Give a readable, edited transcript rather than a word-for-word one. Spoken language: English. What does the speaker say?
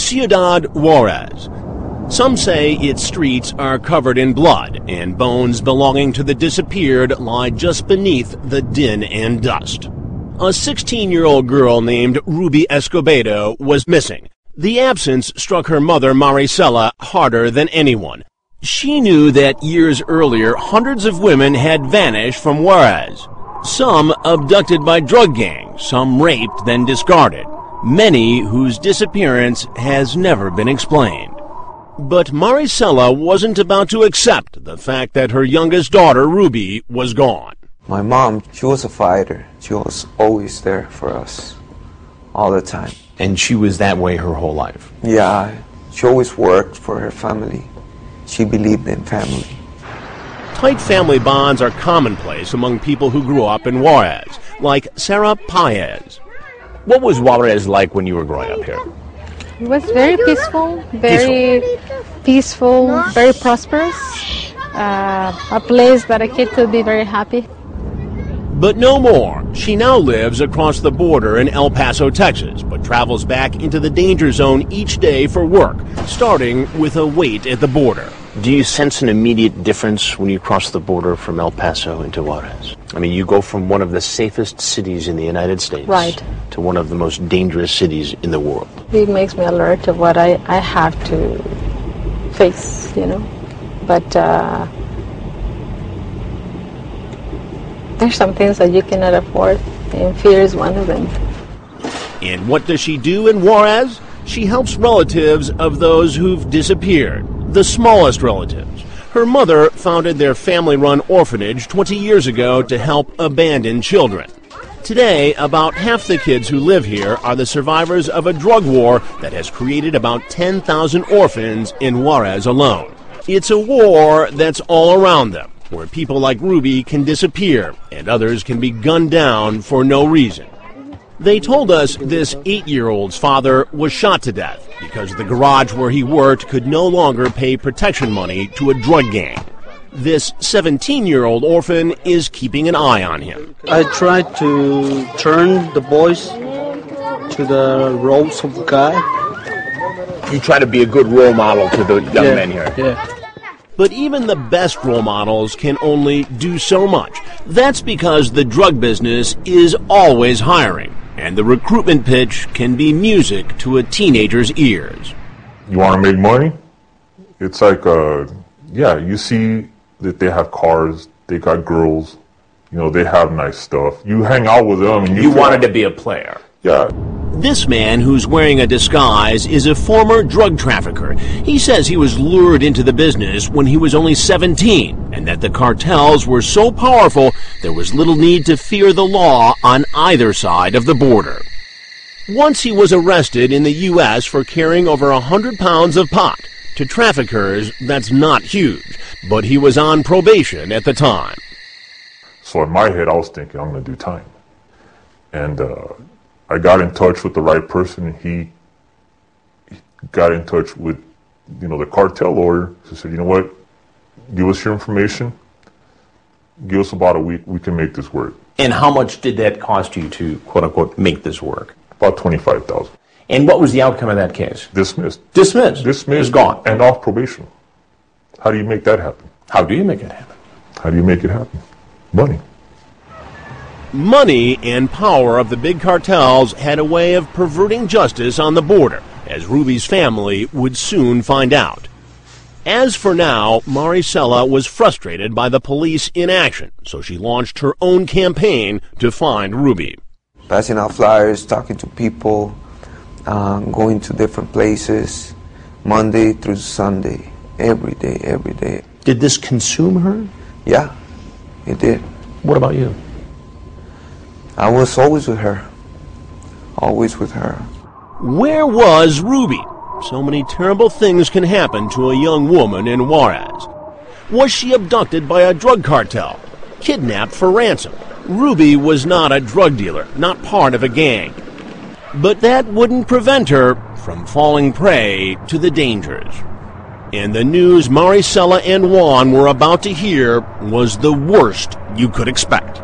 Ciudad Juarez. Some say its streets are covered in blood, and bones belonging to the disappeared lie just beneath the din and dust. A 16-year-old girl named Ruby Escobedo was missing. The absence struck her mother, Maricela, harder than anyone. She knew that years earlier, hundreds of women had vanished from Juarez. Some abducted by drug gangs, some raped, then discarded. Many whose disappearance has never been explained. But Maricela wasn't about to accept the fact that her youngest daughter, Ruby, was gone. My mom, she was a fighter. She was always there for us, all the time. And she was that way her whole life? Yeah, she always worked for her family. She believed in family. Tight family bonds are commonplace among people who grew up in Juarez, like Sarah Paez. What was Juarez like when you were growing up here? It was very peaceful, very peaceful, very prosperous. A place that a kid could be very happy. But no more. She now lives across the border in El Paso, Texas, but travels back into the danger zone each day for work, starting with a wait at the border. Do you sense an immediate difference when you cross the border from El Paso into Juarez? I mean, you go from one of the safest cities in the United States to one of the most dangerous cities in the world. It makes me alert of what I have to face, you know. But there's some things that you cannot afford, and fear is one of them. And what does she do in Juarez? She helps relatives of those who've disappeared, the smallest relatives. Her mother founded their family-run orphanage 20 years ago to help abandoned children. Today, about half the kids who live here are the survivors of a drug war that has created about 10,000 orphans in Juarez alone. It's a war that's all around them, where people like Ruby can disappear and others can be gunned down for no reason. They told us this 8-year-old's father was shot to death because the garage where he worked could no longer pay protection money to a drug gang. This 17-year-old orphan is keeping an eye on him. I tried to turn the boys to the roles of God. You try to be a good role model to the young men here. Yeah. But even the best role models can only do so much. That's because the drug business is always hiring, and the recruitment pitch can be music to a teenager's ears. You want to make money? It's like, yeah, you see that they have cars, they got girls, you know, they have nice stuff. You hang out with them and you wanted to be a player. Yeah. This man who's wearing a disguise is a former drug trafficker. He says he was lured into the business when he was only 17, and that the cartels were so powerful there was little need to fear the law on either side of the border. Once he was arrested in the U.S. for carrying over 100 pounds of pot. To traffickers, that's not huge, but he was on probation at the time. So in my head, I was thinking, I'm going to do time. And I got in touch with the right person, and he got in touch with, you know, the cartel lawyer. He said, you know what, give us your information, give us about a week, we can make this work. And how much did that cost you to, quote-unquote, make this work? About $25,000. And what was the outcome of that case? Dismissed. Dismissed? Dismissed. It's gone. And off probation. How do you make that happen? How do you make it happen? How do you make it happen? Money. Money and power of the big cartels had a way of perverting justice on the border, as Ruby's family would soon find out. As for now, Maricela was frustrated by the police inaction, so she launched her own campaign to find Ruby. Passing out flyers, talking to people, going to different places, Monday through Sunday, every day, every day. Did this consume her? Yeah, it did. What about you? I was always with her. Always with her. Where was Ruby? So many terrible things can happen to a young woman in Juarez. Was she abducted by a drug cartel? Kidnapped for ransom? Ruby was not a drug dealer, not part of a gang. But that wouldn't prevent her from falling prey to the dangers. And the news Maricela and Juan were about to hear was the worst you could expect.